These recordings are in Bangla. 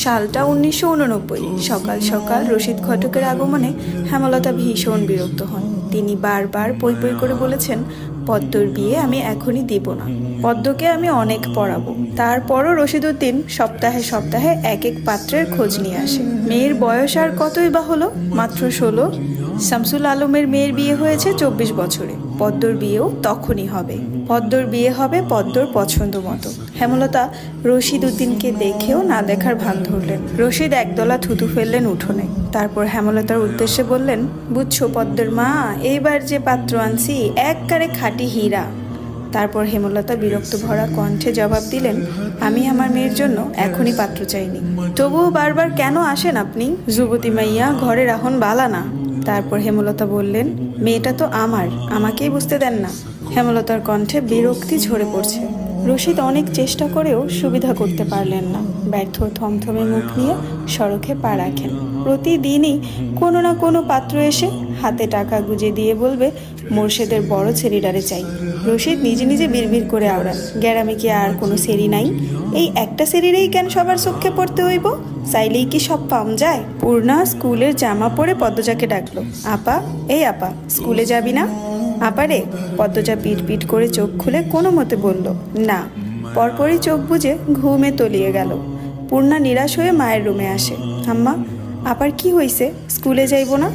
সালটা 1989। সকাল সকাল রশিদ ঘটকের আগমনে হেমলতা ভীষণ বিরক্ত হন। তিনি বারবার পই পই করে বলেছেন, পদ্মর বিয়ে আমি এখনই দিব না, পদ্মকে আমি অনেক পড়াবো। তারপরও রশিদউদ্দিন সপ্তাহে সপ্তাহে এক এক পাত্রের খোঁজ নিয়ে আসে। মেয়ের বয়স আর কতই বা হলো, মাত্র 16। শামসুল আলমের মেয়ের বিয়ে হয়েছে 24 বছরে। পদ্মর বিয়েও তখনই হবে। পদ্মর বিয়ে হবে পদ্মর পছন্দ মতো। হেমলতা রশিদউদ্দিনকে দেখেও না দেখার ভান ধরলেন। রশিদ একদলা থুতু ফেললেন উঠোনে। তারপর হেমলতার উদ্দেশ্যে বললেন, বুঝছো পদ্মর মা, এইবার যে পাত্র আনছি একবারে খাঁটি হীরা। তারপর হেমলতা বিরক্ত ভরা কণ্ঠে জবাব দিলেন, আমি আমার মেয়ের জন্য এখনই পাত্র চাইনি। তবুও বারবার কেন আসেন আপনি? যুবতী মাইয়া ঘরে রাখুন বালা না। তারপর হেমলতা বললেন, মেয়েটা তো আমার, আমাকেই বুঝতে দেন না। হেমলতার কণ্ঠে বিরক্তি ঝরে পড়ছে। রশিদ অনেক চেষ্টা করেও সুবিধা করতে পারলেন না। ব্যর্থ থমথমে মুখ নিয়ে সড়কে পা রাখেন। প্রতিদিনই কোনো না কোনো পাত্র এসে হাতে টাকা গুজে দিয়ে বলবে, মোর্শেদের বড় ছেড়িডারে চাই। রশিদ নিজে নিজে বিড়বিড় করে আওড়ান, গ্যারামে কি আর কোনো সেরি নাই? এই একটা সেরিরেই কেন সবার চোখে পড়তে হইব? চাইলেই কি সব পাম যায়? পূর্ণা স্কুলের জামা পরে পদ্মজাকে ডাকলো, আপা, এই আপা, স্কুলে যাবি না? আপারে। পদ্মজা পিট পিট করে চোখ খুলে কোনো মতে বলল, না। পরপরই চোখ বুজে ঘুমে তলিয়ে গেল। পূর্ণা নিরাশ হয়ে মায়ের রুমে আসে। আম্মা, আপার কি হইছে? স্কুলে যাইব না?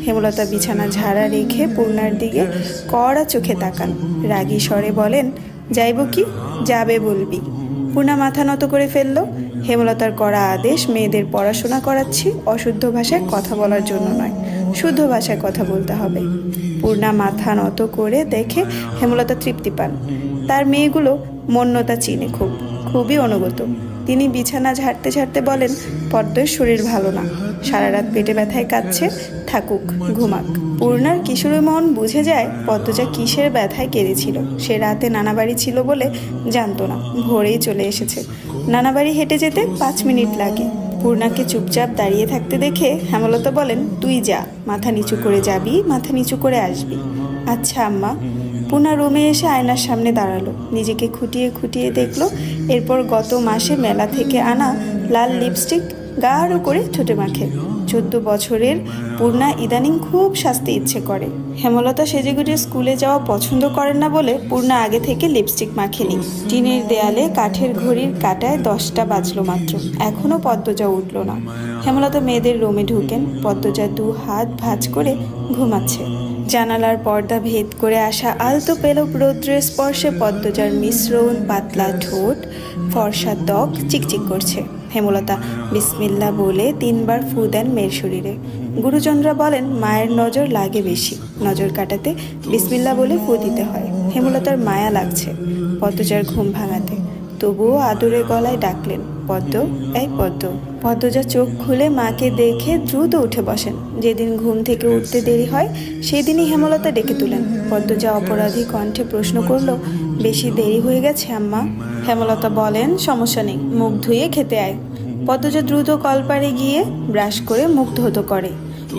হেমলতা বিছানা ঝাড়া রেখে পূর্ণার দিকে কড়া চোখে তাকান। রাগী স্বরে বলেন, যাইব কি? যাবে বলবি। পূর্ণা মাথা নত করে ফেলল। হেমলতার কড়া আদেশ, মেয়েদের পড়াশোনা করাচ্ছি, অশুদ্ধ ভাষায় কথা বলার জন্য নয়, শুদ্ধ ভাষায় কথা বলতে হবে। পূর্ণা মাথা নত করে দেখে হেমলতা তৃপ্তি পান। তার মেয়েগুলো মন্যতা চিনে খুবই অনুগত। তিনি বিছানা ঝাড়তে ঝাড়তে বলেন, পদ্মের শরীর ভালো না, সারা রাত পেটে ব্যথায় কাঁদছে, থাকুক, ঘুমাক। পূর্ণার কিশোরী মন বুঝে যায় পদ্মজা কিসের ব্যথায় কেঁদেছিল। সে রাতে নানাবাড়ি ছিল বলে জানতো না, ভোরেই চলে এসেছে। নানাবাড়ি হেঁটে যেতে 5 মিনিট লাগে। পূর্ণাকে চুপচাপ দাঁড়িয়ে থাকতে দেখে হেমলতা বলেন, তুই যা, মাথা নিচু করে যাবি, মাথা নিচু করে আসবি। আচ্ছা আম্মা। পূর্ণা রুমে এসে আয়নার সামনে দাঁড়ালো, নিজেকে খুঁটিয়ে খুঁটিয়ে দেখলো। এরপর গত মাসে মেলা থেকে আনা লাল লিপস্টিক গাঢ় করে ঠোঁটে মাখে। 14 বছরের পূর্ণা ইদানিং খুব সাজতে ইচ্ছে করে। হেমলতা সেজেগুজে স্কুলে যাওয়া পছন্দ করেন না বলে পূর্ণা আগে থেকে লিপস্টিক মাখেনি। টিনের দেয়ালে কাঠের ঘড়ির কাঁটায় 10টা বাজলো মাত্র, এখনো পদ্মজা উঠল না। হেমলতা মেয়েদের রুমে ঢুকেন। পদ্মজা 2 হাত ভাঁজ করে ঘুমাচ্ছে। জানালার পর্দা ভেদ করে আসা আলতো পেলব রৌদ্রের স্পর্শে পদ্মজার মিশ্রণ পাতলা ঠোঁট, ফর্সা ত্বক চিকচিক করছে। হেমলতা বিসমিল্লা বলে 3 বার ফু দেন মেয়ের শরীরে। গুরুজনরা বলেন, মায়ের নজর লাগে বেশি, নজর কাটাতে বিসমিল্লা বলে ফু দিতে হয়। হেমলতার মায়া লাগছে পদ্মজার ঘুম ভাঙাতে, তবুও আদুরে গলায় ডাকলেন, পদ্ম, এই পদ্ম। পদ্মজা চোখ খুলে মাকে দেখে দ্রুত উঠে বসেন। যেদিন ঘুম থেকে উঠতে দেরি হয় সেদিনই হেমলতা ডেকে তুলেন। পদ্মজা অপরাধী কণ্ঠে প্রশ্ন করল, বেশি দেরি হয়ে গেছে আম্মা? হেমলতা বলেন, সমস্যা নেই, মুখ ধুয়ে খেতে আয়। পদ্মজা দ্রুত কলপারে গিয়ে ব্রাশ করে মুখ ধৌত করে।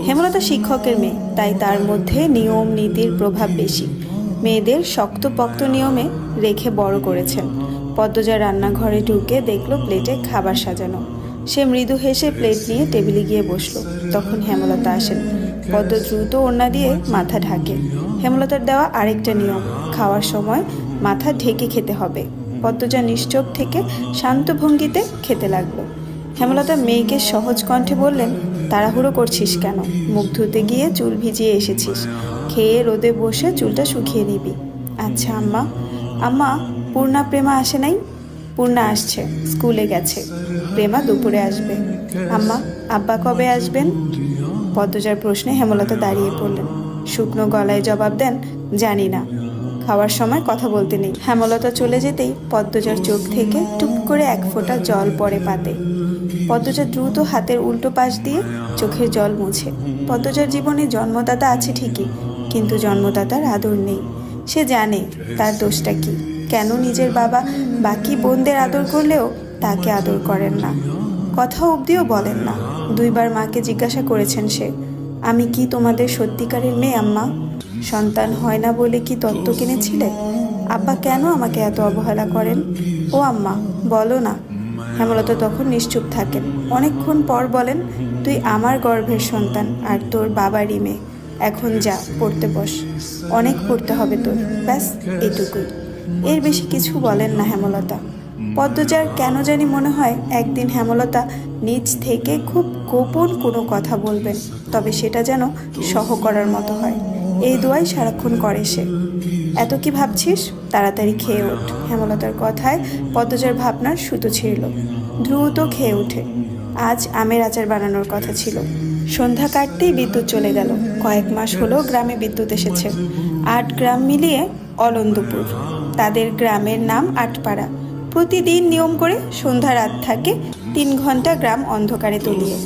হেমলতা শিক্ষকের মেয়ে, তাই তার মধ্যে নিয়ম নীতির প্রভাব বেশি। মেয়েদের শক্তপোক্ত নিয়মে রেখে বড় করেছেন। পদ্মজা রান্নাঘরে ঢুকে দেখলো প্লেটে খাবার সাজানো। সে মৃদু হেসে প্লেট নিয়ে টেবিলে গিয়ে বসলো। তখন হেমলতা আসেন। পদ্ম দ্রুত ওড়না দিয়ে মাথা ঢাকে। হেমলতার দেওয়া আরেকটা নিয়ম, খাওয়ার সময় মাথা ঢেকে খেতে হবে। পদ্মজা নিশ্চুপ থেকে শান্ত ভঙ্গিতে খেতে লাগলো। হেমলতা মেয়েকে সহজ কণ্ঠে বললেন, তাড়াহুড়ো করছিস কেন? মুখ ধুতে গিয়ে চুল ভিজিয়ে এসেছিস, খেয়ে রোদে বসে চুলটা শুকিয়ে নিবি। আচ্ছা আম্মা। আম্মা, পূর্ণা প্রেমা আসে নাই? পূর্ণা আসছে, স্কুলে গেছে। প্রেমা দুপুরে আসবে। আম্মা, আব্বা কবে আসবেন? পদ্মজার প্রশ্নে হেমলতা দাঁড়িয়ে পড়লেন। শুকনো গলায় জবাব দেন, জানি না, খাওয়ার সময় কথা বলতে নেই। হেমলতা চলে যেতেই পদ্মজার চোখ থেকে টুপ করে 1 ফোঁটা জল পড়ে পাতে। পদ্মজা দ্রুত হাতের উল্টো পাশ দিয়ে চোখের জল মুছে। পদ্মজার জীবনে জন্মদাতা আছে ঠিকই, কিন্তু জন্মদাতার আদর নেই। সে জানে তার দোষটা কি, কেন নিজের বাবা বাকি বোনদের আদর করলেও তাকে আদর করেন না, কথা অবধিও বলেন না। 2 বার মাকে জিজ্ঞাসা করেছেন সে, আমি কি তোমাদের সত্যিকারের মেয়ে আম্মা? সন্তান হয় না বলে কি দত্ত কিনেছিলে? আব্বা কেন আমাকে এত অবহেলা করেন? ও আম্মা, বলো না। হেমলতা তখন নিশ্চুপ থাকেন। অনেকক্ষণ পর বলেন, তুই আমার গর্ভের সন্তান আর তোর বাবারই মেয়ে। এখন যা, পড়তে বস, অনেক পড়তে হবে তোর, ব্যাস এইটুকুই। এর বেশি কিছু বলেন না হেমলতা। পদ্মজার কেন জানি মনে হয় একদিন হেমলতা নিজ থেকে খুব গোপন কোনো কথা বলবেন, তবে সেটা যেন সহ করার মতো হয়। এই দোয়াই সারাক্ষণ করে সে। এত কি ভাবছিস? তাড়াতাড়ি খেয়ে ওঠ। হেমলতার কথায় পদ্মজার ভাবনার সুতো ছিঁড়ল। দ্রুত খেয়ে ওঠে। আজ আমের আচার বানানোর কথা ছিল। সন্ধ্যা কাটতেই বিদ্যুৎ চলে গেল। কয়েক মাস হলো গ্রামে বিদ্যুৎ এসেছে। 8 গ্রাম মিলিয়ে অলন্দপুর। তাদের গ্রামের নাম আটপাড়া। প্রতিদিন নিয়ম করে সন্ধ্যা রাত থাকে 3 ঘন্টা গ্রাম অন্ধকারে তলিয়ে।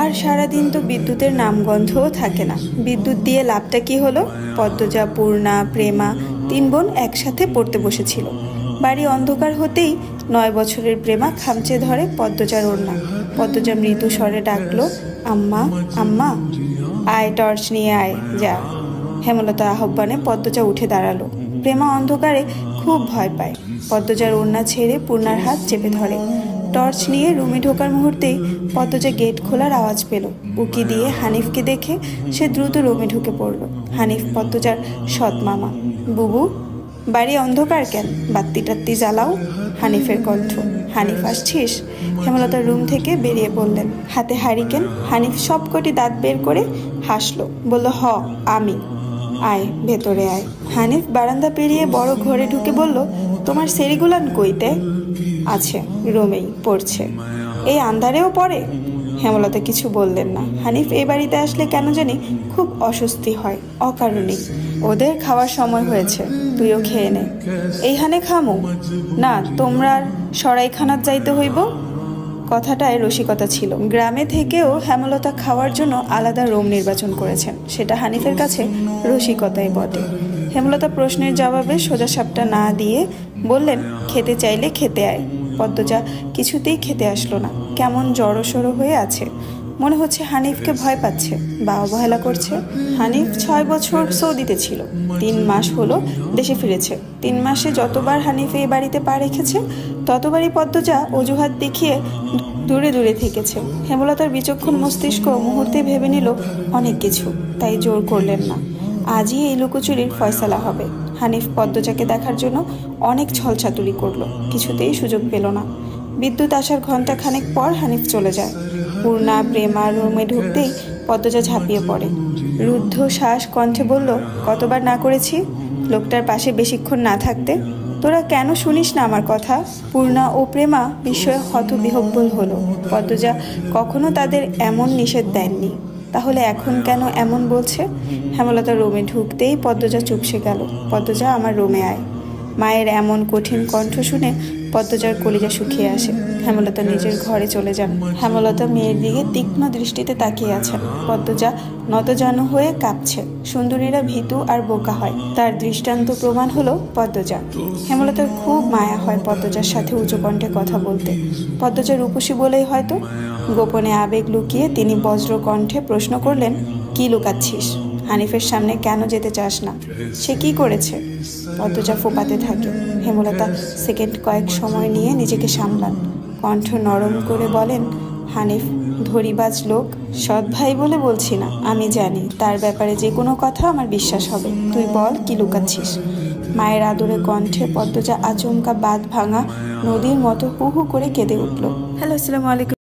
আর সারাদিন তো বিদ্যুতের নামগন্ধও থাকে না। বিদ্যুৎ দিয়ে লাভটা কি হলো? পদ্মজা, পূর্ণা, প্রেমা 3 বোন একসাথে পড়তে বসেছিল। বাড়ি অন্ধকার হতেই 9 বছরের প্রেমা খামচে ধরে পদ্মজার ওড়না। পদ্মজা মৃদু স্বরে ডাকলো, আম্মা আম্মা, আয়, টর্চ নিয়ে আয়, যা। হেমলতা আহ্বানে পদ্মজা উঠে দাঁড়ালো। প্রেমা অন্ধকারে খুব ভয় পায়। পদ্মজার ওড়না ছেড়ে পূর্ণার হাত চেপে ধরে। টর্চ নিয়ে রুমে ঢোকার মুহূর্তেই পদ্মজা গেট খোলার আওয়াজ পেল। উকি দিয়ে হানিফকে দেখে সে দ্রুত রুমে ঢুকে পড়ল। হানিফ পদ্মজার সৎ মামা। বুবু, বাড়ি অন্ধকার কেন? বাত্তি টাত্তি জ্বালাও। হানিফের কণ্ঠ। হানিফ, আসছিস? হেমলতার রুম থেকে বেরিয়ে বললেন। হাতে হারিকেন। হানিফ সবকটি দাঁত বের করে হাসলো, বলল, হ, আমি। আয়, ভেতরে আয়। হানিফ বারান্দা পেরিয়ে বড় ঘরে ঢুকে বলল, তোমার সেরিগুলান কইতে? আছে, রুমেই পড়ছে। এই আন্ধারেও পড়ে? হেমলতা কিছু বললেন না। হানিফ এই বাড়িতে আসলে কেন জানি খুব অস্বস্তি হয়, অকারণেই। ওদের খাওয়ার সময় হয়েছে, তুইও খেয়ে নে। এইখানে খামু? না, তোমরার সরাইখানাত যাইতে হইব। কথাটায় রসিকতা ছিল। গ্রামে থেকেও হেমলতা খাওয়ার জন্য আলাদা রুম নির্বাচন করেছেন। সেটা হানিফের কাছে রসিকতাই বটে। হেমলতা প্রশ্নের জবাবে সোজাসাপটা না দিয়ে বললেন, খেতে চাইলে খেতে আয়। পদ্মজা কিছুতেই খেতে আসলো না। কেমন জড়সড়ো হয়ে আছে। মনে হচ্ছে হানিফকে ভয় পাচ্ছে বা অবহেলা করছে। হানিফ 6 বছর সৌদিতে ছিল। 3 মাস হলো দেশে ফিরেছে। 3 মাসে যতবার হানিফ এই বাড়িতে পা রেখেছে ততবারই পদ্মজা অজুহাত দেখিয়ে দূরে দূরে থেকেছে। হেমলতার বিচক্ষণ মস্তিষ্ক মুহূর্তে ভেবে নিল অনেক কিছু, তাই জোর করলেন না। আজই এই লুকোচুরির ফয়সালা হবে। হানিফ পদ্মজাকে দেখার জন্য অনেক ছলচাতুরি করলো, কিছুতেই সুযোগ পেল না। বিদ্যুৎ আসার ঘন্টা খানেক পর হানিফ চলে যায়। পূর্ণা, প্রেমা রুমে ঢুকতেই পদ্মজা ঝাঁপিয়ে পড়ে। রুদ্ধ শ্বাস কণ্ঠে বলল, কতবার না করেছি লোকটার পাশে বেশিক্ষণ না থাকতে? তোরা কেন শুনিস না আমার কথা? পূর্ণা ও প্রেমা বিস্ময়ে হতবিহ্বল হলো। পদ্মজা কখনো তাদের এমন নিষেধ দেননি, তাহলে এখন কেন এমন বলছে? হেমলতা রুমে ঢুকতেই পদ্মজা চুপসে গেল। পদ্মজা, আমার রুমে আয়। মায়ের এমন কঠিন কণ্ঠ শুনে পদ্মজার কলিজা শুকিয়ে আসে। হেমলতা নিজের ঘরে চলে যান। হেমলতা মেয়ের দিকে তীক্ষ্ণ দৃষ্টিতে তাকিয়ে আছেন। পদ্মজা নতজানু হয়ে কাঁপছে। সুন্দরীরা ভীতু আর বোকা হয়, তার দৃষ্টান্ত প্রমাণ হলো পদ্মজা। হেমলতার খুব মায়া হয় পদ্মজার সাথে উঁচু কণ্ঠে কথা বলতে। পদ্মজা রূপসী বলেই হয়তো। গোপনে আবেগ লুকিয়ে তিনি বজ্র কণ্ঠে প্রশ্ন করলেন, কি লুকাচ্ছিস? হানিফের সামনে কেন যেতে চাস না? সে কি করেছে? পদ্মজা ফোপাতে থাকে। হেমলতা সেকেন্ড কয়েক সময় নিয়ে নিজেকে সামলান। কণ্ঠ নরম করে বলেন, হানিফ ধরিবাজ লোক, সৎ ভাই বলে বলছি না। আমি জানি তার ব্যাপারে যে কোনো কথা আমার বিশ্বাস হবে। তুই বল, কি লুকাচ্ছিস? মায়ের আদরে কণ্ঠে পদ্মজা আচমকা বাঁধ ভাঙা নদীর মতো হু হু করে কেঁদে উঠল। হ্যালো, আসসালামু আলাইকুম।